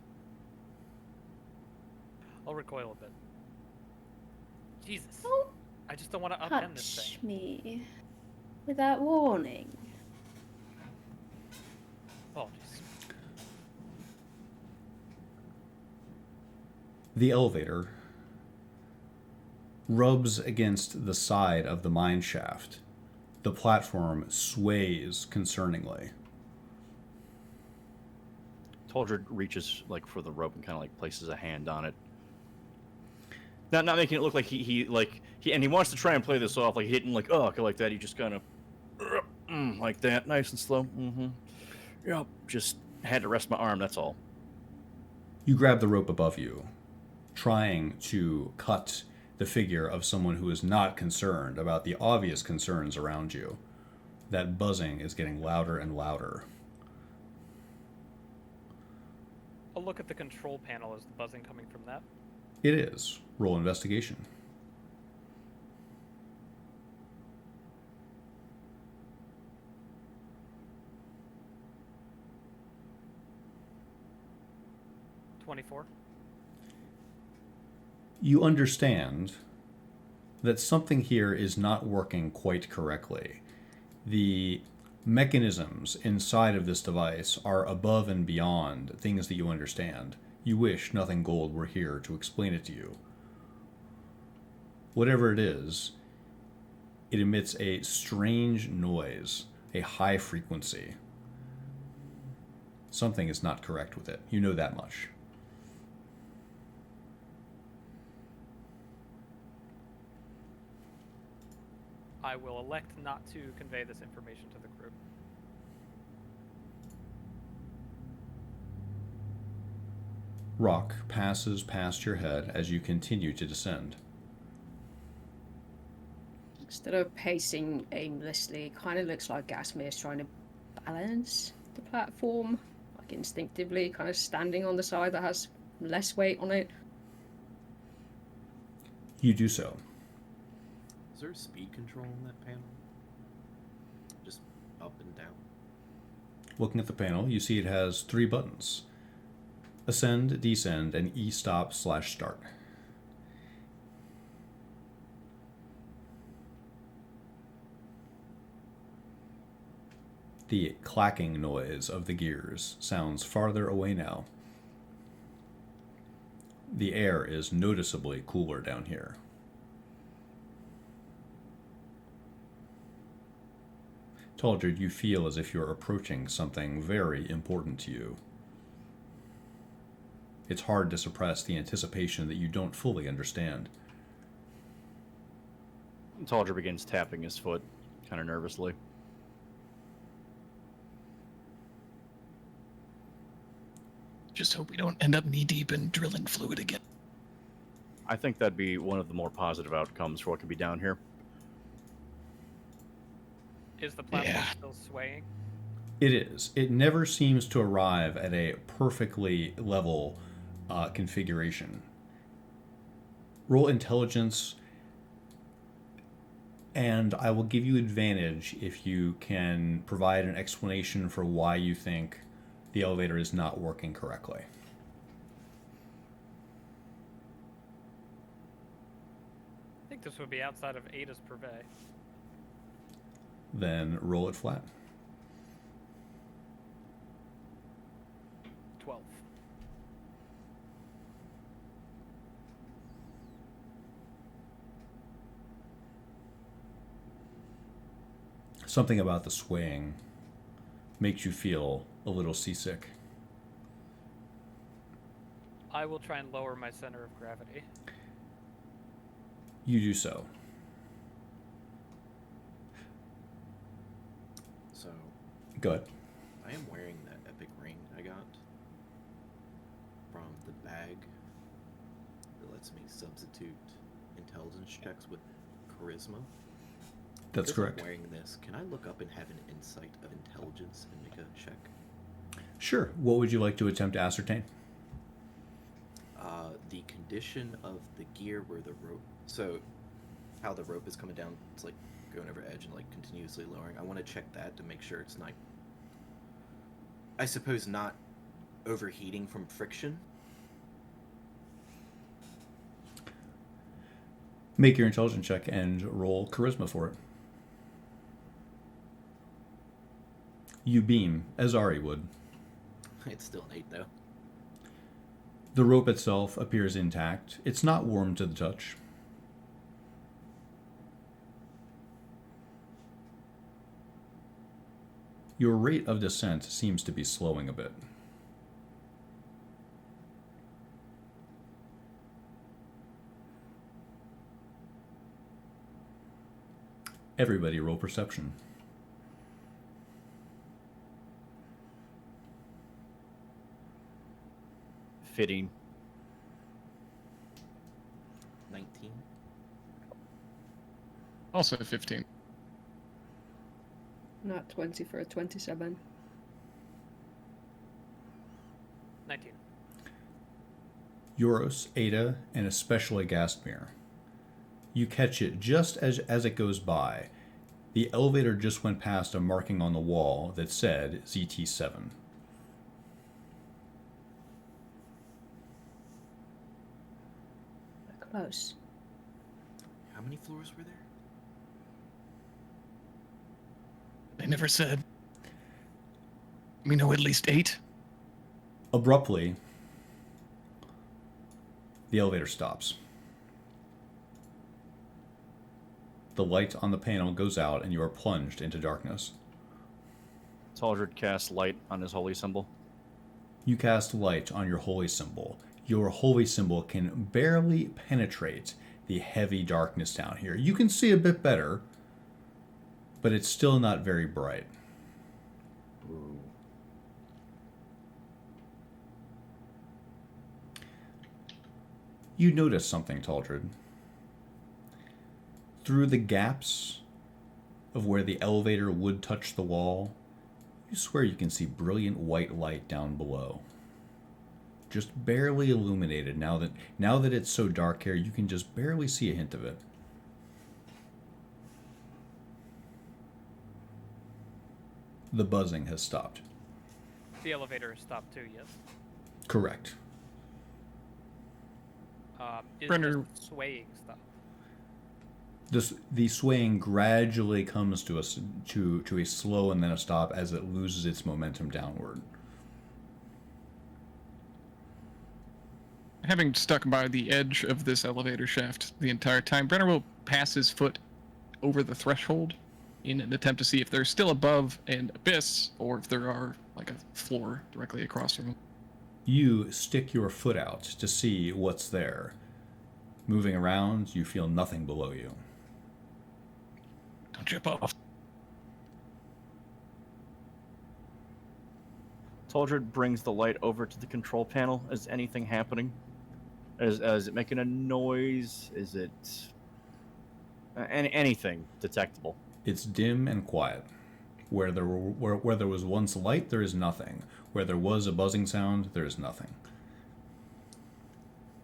I'll recoil a bit. Jesus. Don't I just don't want to upend this touch thing. me without warning. Apologies. The elevator rubs against the side of the mine shaft. The platform sways concerningly. Taldred reaches like for the rope and kind of like places a hand on it. Not making it look like he wants to try and play this off like he didn't like like that. He just kind of like that, nice and slow. Yep, just had to rest my arm. That's all. You grab the rope above you, trying to cut the figure of someone who is not concerned about the obvious concerns around you. That buzzing is getting louder and louder. I'll look at the control panel. Is the buzzing coming from that? It is. Roll investigation. $24. You understand that something here is not working quite correctly. The mechanisms inside of this device are above and beyond things that you understand. You wish Nothing Gold were here to explain it to you. Whatever it is, it emits a strange noise, a high frequency. Something is not correct with it. You know that much. I will elect not to convey this information to the group. Rock passes past your head as you continue to descend. Instead of pacing aimlessly, it kind of looks like Gasmir is trying to balance the platform, like instinctively, kind of standing on the side that has less weight on it. You do so. Is there speed control on that panel? Just up and down. Looking at the panel, you see it has 3 buttons. Ascend, descend, and e-stop/start. The clacking noise of the gears sounds farther away now. The air is noticeably cooler down here. Taldred, you feel as if you're approaching something very important to you. It's hard to suppress the anticipation that you don't fully understand. Taldra begins tapping his foot, kind of nervously. Just hope we don't end up knee-deep in drilling fluid again. I think that'd be one of the more positive outcomes for what could be down here. Is the platform Yeah. still swaying? It is. It never seems to arrive at a perfectly level configuration. Roll intelligence, and I will give you advantage if you can provide an explanation for why you think the elevator is not working correctly. I think this would be outside of Ada's purvey. Then roll it flat. 12. Something about the swaying makes you feel a little seasick. I will try and lower my center of gravity. You do so. So, Go ahead. I am wearing that epic ring I got from the bag that lets me substitute intelligence checks with charisma. That's Because correct. I'm wearing this, can I look up and have an insight of intelligence and make a check? Sure. What would you like to attempt to ascertain? The condition of the gear where the rope... So, how the rope is coming down, it's like going over edge and like continuously lowering. I want to check that to make sure it's not... I suppose not overheating from friction. Make your intelligence check and roll charisma for it. You beam, as Ari would. It's still an 8 though. The rope itself appears intact. It's not warm to the touch. Your rate of descent seems to be slowing a bit. Everybody roll perception. Fitting. 19. Also 15. Not 20 for a 27. 19. Euros, Ada, and especially Gastmir. You catch it just as it goes by. The elevator just went past a marking on the wall that said ZT7. Close. How many floors were there? They never said. We know at least 8. Abruptly, the elevator stops. The light on the panel goes out and you are plunged into darkness. Taldred casts light on his holy symbol. You cast light on your holy symbol. Your holy symbol can barely penetrate the heavy darkness down here. You can see a bit better, but it's still not very bright. Ooh. You notice something, Taldred. Through the gaps of where the elevator would touch the wall, you swear you can see brilliant white light down below. Just barely illuminated now that it's so dark here, you can just barely see a hint of it. The buzzing has stopped. The elevator has stopped too, yes. Correct. Is Brenner- the swaying stuff? The swaying gradually comes to a slow and then a stop as it loses its momentum downward. Having stuck by the edge of this elevator shaft the entire time, Brenner will pass his foot over the threshold in an attempt to see if they're still above an abyss or if there are like a floor directly across from him. You stick your foot out to see what's there. Moving around, you feel nothing below you. Don't jump off. Taldred brings the light over to the control panel. Is anything happening? Is it making a noise? Is it anything detectable? It's dim and quiet. Where there was once light, there is nothing. Where there was a buzzing sound, there is nothing.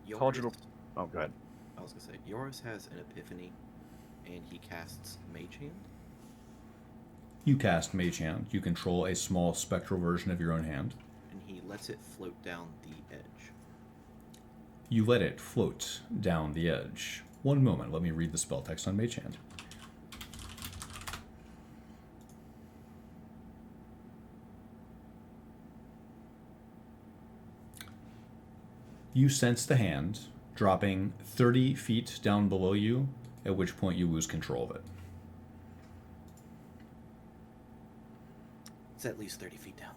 Taldred will... Oh, go ahead. I was gonna say, Yoris has an epiphany, and he casts Mage Hand. You cast Mage Hand. You control a small spectral version of your own hand. And he lets it float down the edge. You let it float down the edge. One moment, let me read the spell text on Mage Hand. You sense the hand dropping 30 feet down below you, at which point you lose control of it. It's at least 30 feet down.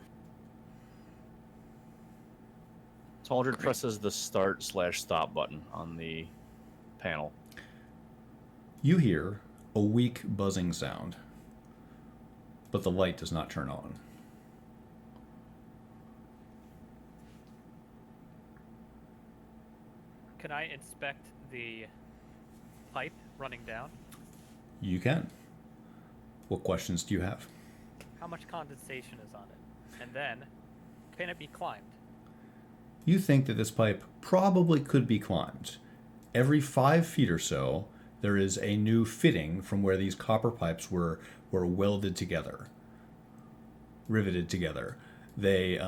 Taldred presses the start/stop button on the panel. You hear a weak buzzing sound, but the light does not turn on. Can I inspect the pipe running down? You can. What questions do you have? How much condensation is on it? And then, can it be climbed? You think that this pipe probably could be climbed. Every 5 feet or so, there is a new fitting from where these copper pipes were welded together, riveted together. They,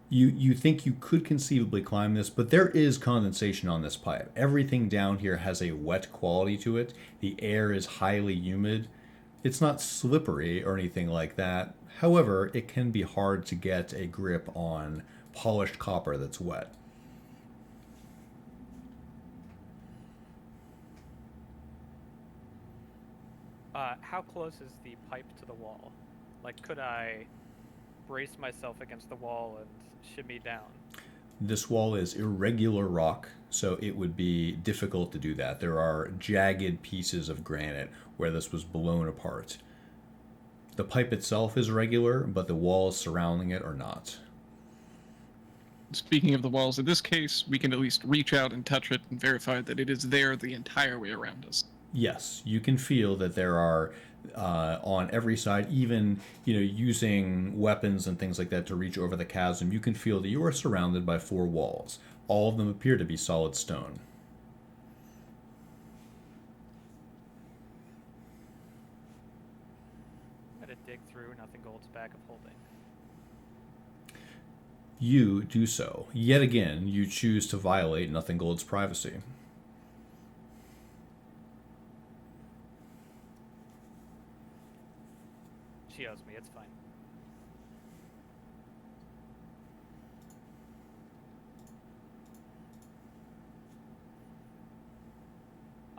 you think you could conceivably climb this, but there is condensation on this pipe. Everything down here has a wet quality to it. The air is highly humid. It's not slippery or anything like that. However, it can be hard to get a grip on polished copper that's wet. How close is the pipe to the wall? Like, could I brace myself against the wall and shimmy down? This wall is irregular rock, so it would be difficult to do that. There are jagged pieces of granite where this was blown apart. The pipe itself is regular, but the walls surrounding it are not. Speaking of the walls, in this case, we can at least reach out and touch it and verify that it is there the entire way around us. Yes, you can feel that there are on every side, even using weapons and things like that to reach over the chasm. You can feel that you are surrounded by four walls. All of them appear to be solid stone. I'm gonna dig through Nothing Gold's bag of holding. You do so. Yet again, you choose to violate Nothing Gold's privacy. She owes me, it's fine.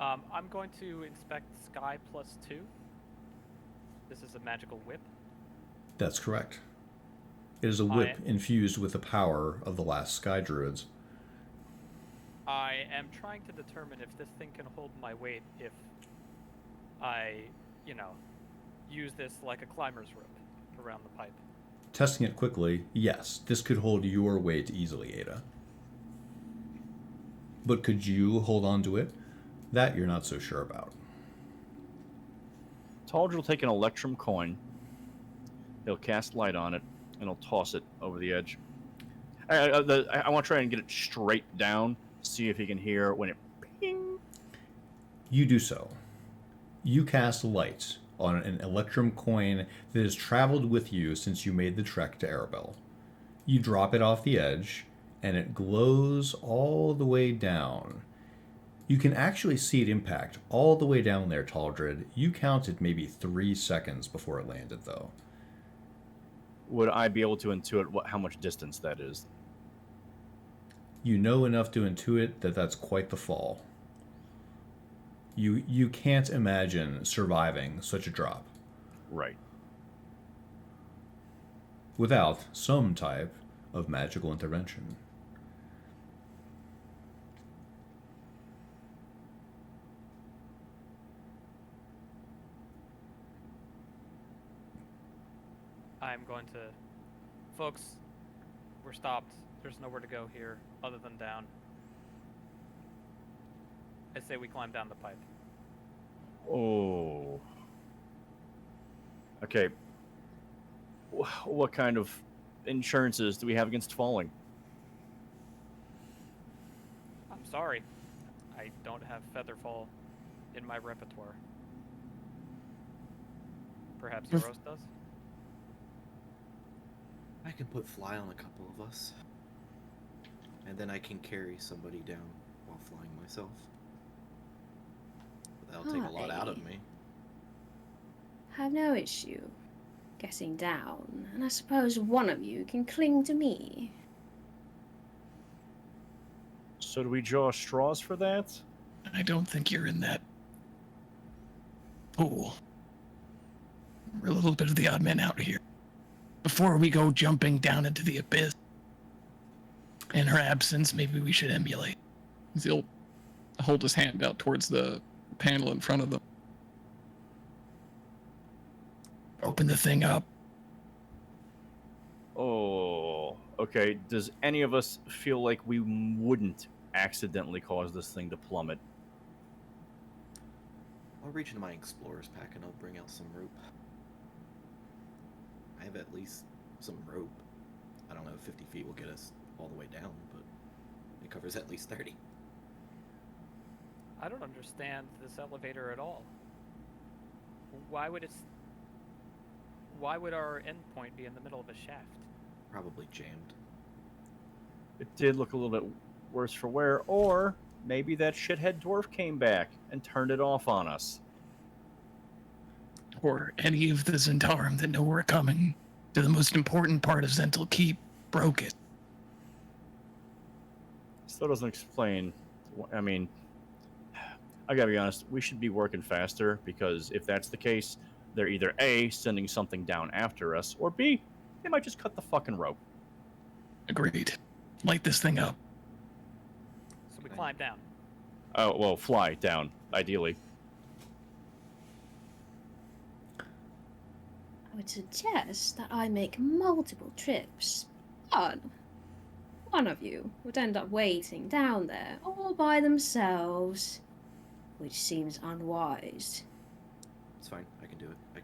I'm going to inspect Sky +2. This is a magical whip. That's correct. It is a whip infused with the power of the last Sky Druids. I am trying to determine if this thing can hold my weight if I, use this like a climber's rope around the pipe. Testing it quickly, yes, this could hold your weight easily, Ada. But could you hold on to it? That you're not so sure about. Taldr will take an Electrum coin. He'll cast light on it, and he'll toss it over the edge. I want to try and get it straight down, see if he can hear when it ping. You do so. You cast light on an Electrum coin that has traveled with you since you made the trek to Arabel. You drop it off the edge, and it glows all the way down. You can actually see it impact all the way down there, Taldred. You counted maybe 3 seconds before it landed, though. Would I be able to intuit how much distance that is? You know enough to intuit that that's quite the fall. You can't imagine surviving such a drop. Right. Without some type of magical intervention. I'm going to... Folks, we're stopped. There's nowhere to go here other than down. I say we climb down the pipe. Oh. Okay. What kind of insurances do we have against falling? I'm sorry. I don't have Featherfall in my repertoire. Perhaps Yoros does? I can put fly on a couple of us. And then I can carry somebody down while flying myself. But that'll take a lot out of me. Have no issue getting down, and I suppose one of you can cling to me. So do we draw straws for that? I don't think you're in that pool. We're a little bit of the odd man out here. Before we go jumping down into the abyss, in her absence, maybe we should emulate. He'll hold his hand out towards the panel in front of them. Open the thing up. Oh, okay. Does any of us feel like we wouldn't accidentally cause this thing to plummet? I'll reach into my explorer's pack and I'll bring out some rope. I have at least some rope. I don't know if 50 feet will get us all the way down, but it covers at least 30. I don't understand this elevator at all. Why would our endpoint be in the middle of a shaft? Probably jammed. It did look a little bit worse for wear, or maybe that shithead dwarf came back and turned it off on us. Or any of the Zentarum that know we're coming to the most important part of Zental Keep broke it. Still doesn't explain. I mean, I gotta be honest, we should be working faster, because if that's the case, they're either A, sending something down after us, or B, they might just cut the fucking rope. Agreed. Light this thing up. So we climb down. Oh, well, fly down, ideally. I would suggest that I make multiple trips. One of you would end up waiting down there all by themselves. which seems unwise. It's fine. I can do it.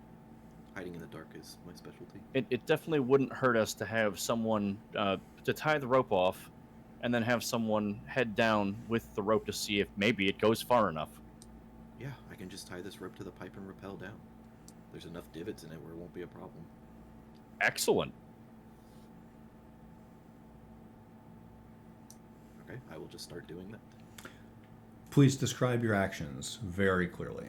Hiding in the dark is my specialty. It definitely wouldn't hurt us to have someone to tie the rope off, and then have someone head down with the rope to see if maybe it goes far enough. Yeah, I can just tie this rope to the pipe and rappel down. There's enough divots in it where it won't be a problem. Excellent. Okay, I will just start doing that. Please describe your actions very clearly.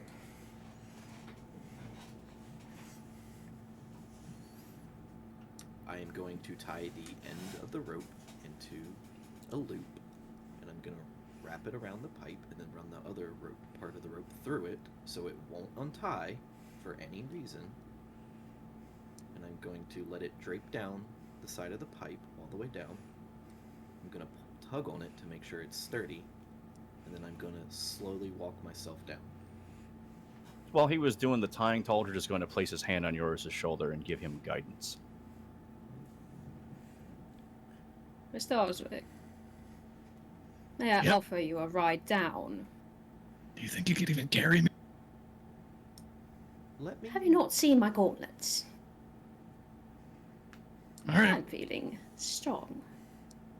I am going to tie the end of the rope into a loop, and I'm going to wrap it around the pipe and then run the other rope, part of the rope through it so it won't untie for any reason. And I'm going to let it drape down the side of the pipe all the way down. I'm going to tug on it to make sure it's sturdy, and then I'm going to slowly walk myself down. While he was doing the tying, Taldridge is going to place his hand on yours' shoulder and give him guidance. Mr. Oswick, may I Yep. offer you a ride down? Do you think you could even carry me? Let me... Have you not seen my gauntlets? All right. I'm feeling strong.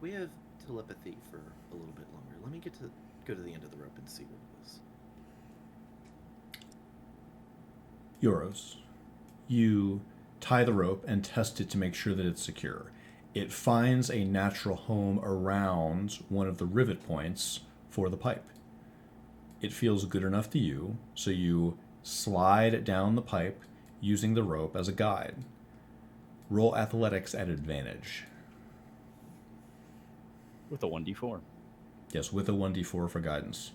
We have telepathy for a little bit longer. Let me go to the end of the rope and see what it is. Euros, you tie the rope and test it to make sure that it's secure. It finds a natural home around one of the rivet points for the pipe. It feels good enough to you, so you slide down the pipe using the rope as a guide. Roll athletics at advantage. With a 1d4. Yes, with a 1d4 for guidance.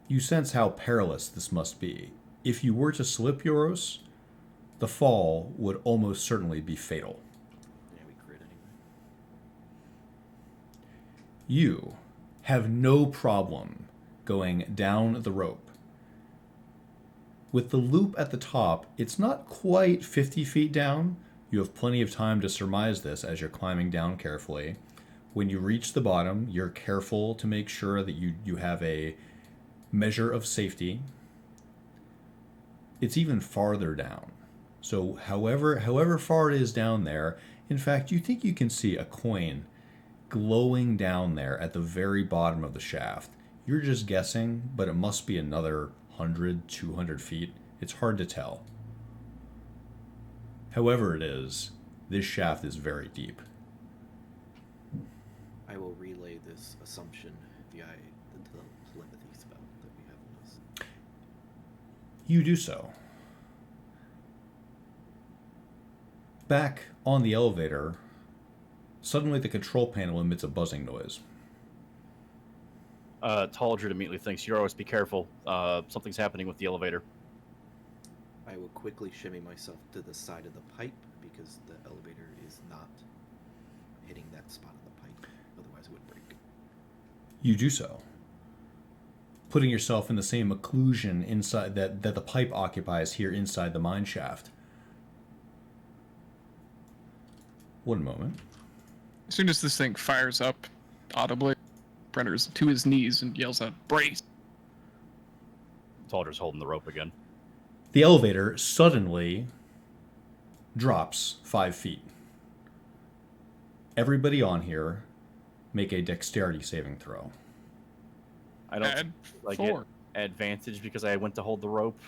You sense how perilous this must be. If you were to slip, Euros, the fall would almost certainly be fatal. Yeah, we crit anyway. You have no problem going down the rope. With the loop at the top, it's not quite 50 feet down. You have plenty of time to surmise this as you're climbing down carefully. When you reach the bottom, you're careful to make sure that you have a measure of safety. It's even farther down. So however far it is down there, in fact, you think you can see a coin glowing down there at the very bottom of the shaft. You're just guessing, but it must be another 100, 200 feet. It's hard to tell. However it is, this shaft is very deep. I will relay this assumption via the telepathy spell that we have in us. You do so. Back on the elevator, suddenly the control panel emits a buzzing noise. Taldridge immediately thinks, Euros, be careful. Something's happening with the elevator. I will quickly shimmy myself to the side of the pipe because the elevator is not hitting that spot of the pipe. Otherwise it would break. You do so, putting yourself in the same occlusion inside that the pipe occupies here inside the mine shaft. One moment. As soon as this thing fires up audibly, Brenner's to his knees and yells out, "Brace!" Taldridge's holding the rope again. The elevator suddenly drops 5 feet. Everybody on here make a dexterity saving throw. I don't Add like 4. it advantage because I went to hold the rope.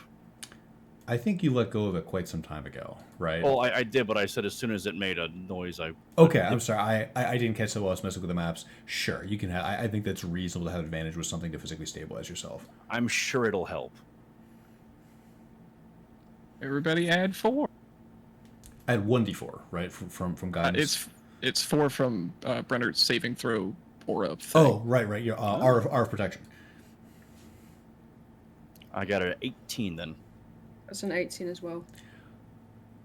I think you let go of it quite some time ago, right? Oh, I did, but I said as soon as it made a noise, I... Okay, I'm sorry. I didn't catch that while I was messing with the maps. Sure, you can have... I think that's reasonable to have advantage with something to physically stabilize yourself. I'm sure it'll help. Everybody add 4. Add 1d4, right? From guidance. It's 4 from Brenner's saving throw aura thing. Oh, right. Your R of protection. I got an 18 then. That's an 18 as well.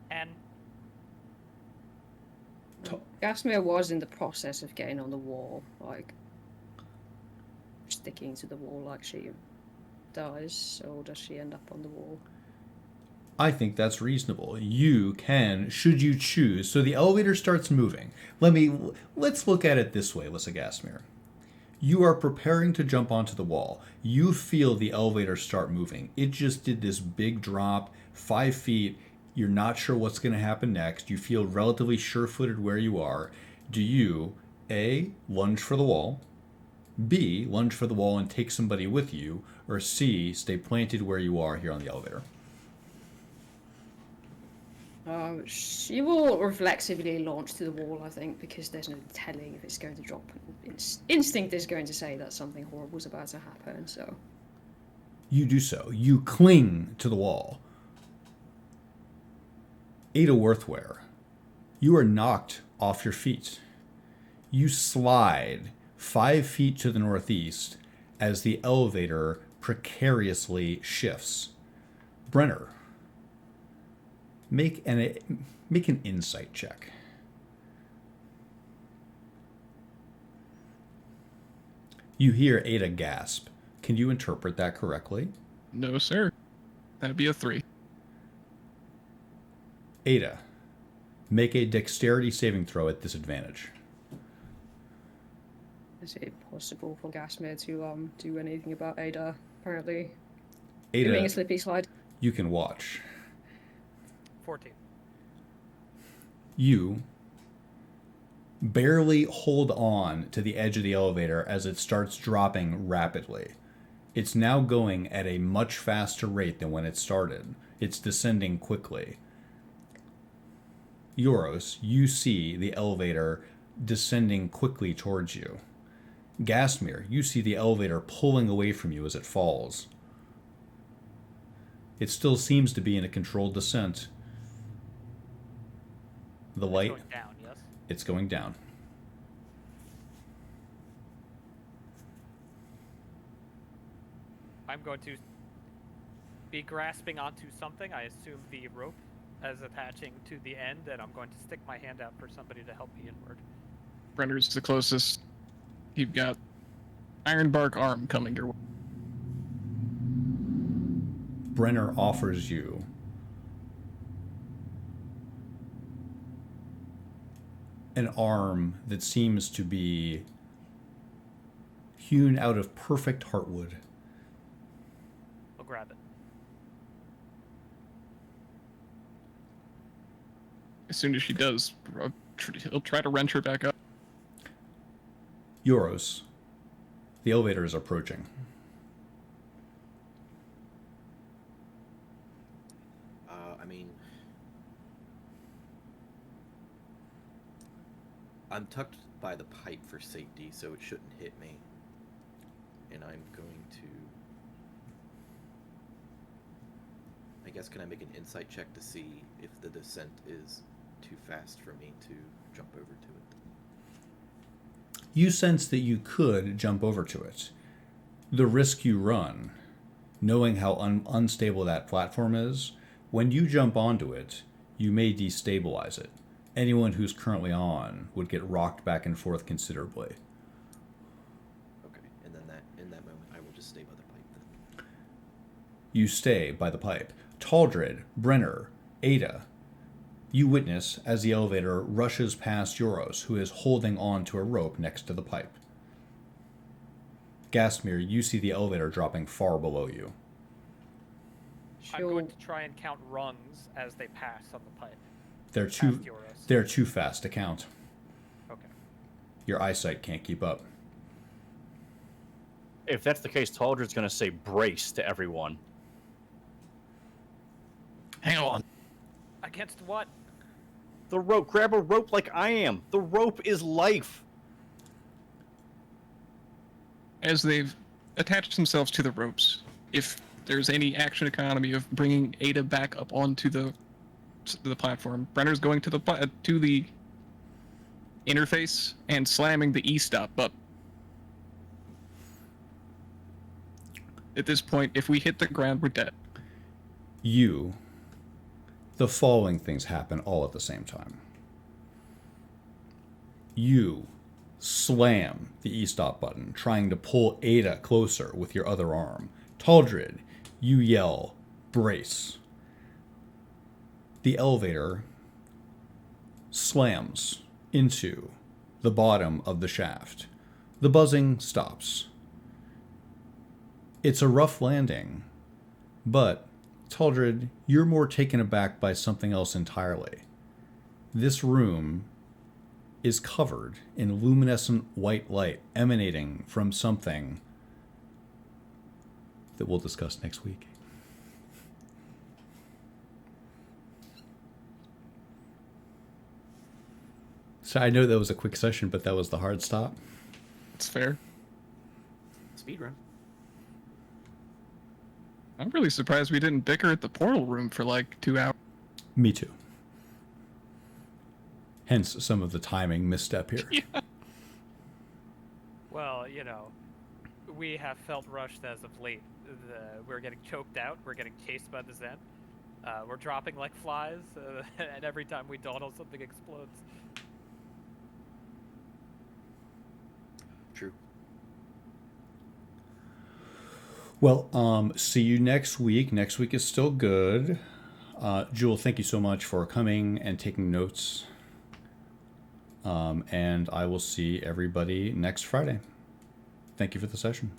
And Gasmir was in the process of getting on the wall, like sticking to the wall like she does, so does she end up on the wall? I think that's reasonable. You can, should you choose. So the elevator starts moving. Let's look at it this way, Lissa Gasmir. You are preparing to jump onto the wall. You feel the elevator start moving. It just did this big drop, 5 feet. You're not sure what's going to happen next. You feel relatively sure-footed where you are. Do you, A, lunge for the wall, B, lunge for the wall and take somebody with you, or C, stay planted where you are here on the elevator? She will reflexively launch to the wall, I think, because there's no telling if it's going to drop. Instinct is going to say that something horrible is about to happen, so... You do so. You cling to the wall. Ada Worthware, you are knocked off your feet. You slide 5 feet to the northeast as the elevator precariously shifts. Brenner, make an insight check. You hear Ada gasp. Can you interpret that correctly? No, sir. That'd be a 3. Ada, make a dexterity saving throw at disadvantage. Is it possible for Gasmir to do anything about Ada, apparently? Ada, Doing a slippy slide? you can watch. 14. You barely hold on to the edge of the elevator as it starts dropping rapidly. It's now going at a much faster rate than when it started. It's descending quickly. Euros, you see the elevator descending quickly towards you. Gasmir, you see the elevator pulling away from you as it falls. It still seems to be in a controlled descent. The light... Going down, yes? It's going down. I'm going to be grasping onto something. I assume the rope as attaching to the end, and I'm going to stick my hand out for somebody to help me inward. Brenner's the closest. You've got Ironbark arm coming your way. Brenner offers you an arm that seems to be hewn out of perfect heartwood. I'll grab it. As soon as she does, he'll try to wrench her back up. Euros, the elevator is approaching. I mean, I'm tucked by the pipe for safety, so it shouldn't hit me. And I'm going to... I guess, can I make an insight check to see if the descent is too fast for me to jump over to it? You sense that you could jump over to it. The risk you run, knowing how unstable that platform is, when you jump onto it, you may destabilize it. Anyone who's currently on would get rocked back and forth considerably. Okay, and then in that moment, I will just stay by the pipe then. You stay by the pipe. Taldred, Brenner, Ada, you witness as the elevator rushes past Euros, who is holding on to a rope next to the pipe. Gasmir, you see the elevator dropping far below you. I'm going to try and count rungs as they pass on the pipe. They're too fast to count. Okay. Your eyesight can't keep up. If that's the case, Taldred's going to say brace to everyone. Hang on. Against what? The rope. Grab a rope like I am. The rope is life. As they've attached themselves to the ropes, if there's any action economy of bringing Ada back up onto the platform, Brenner's going to the interface and slamming the E-stop button. At this point, if we hit the ground, we're dead. The following things happen all at the same time. You slam the E-stop button, trying to pull Ada closer with your other arm. Taldred, you yell, brace. The elevator slams into the bottom of the shaft. The buzzing stops. It's a rough landing, but, Taldred, you're more taken aback by something else entirely. This room is covered in luminescent white light emanating from something that we'll discuss next week. So I know that was a quick session, but that was the hard stop. It's fair. Speedrun. I'm really surprised we didn't bicker at the portal room for like 2 hours. Me too. Hence some of the timing misstep here. Yeah. Well, you know, we have felt rushed as of late. We're getting choked out. We're getting chased by the Zen. We're dropping like flies, and every time we dawdle, something explodes. True. Well, see you next week. Next week is still good. Jewel, thank you so much for coming and taking notes. And I will see everybody next Friday. Thank you for the session.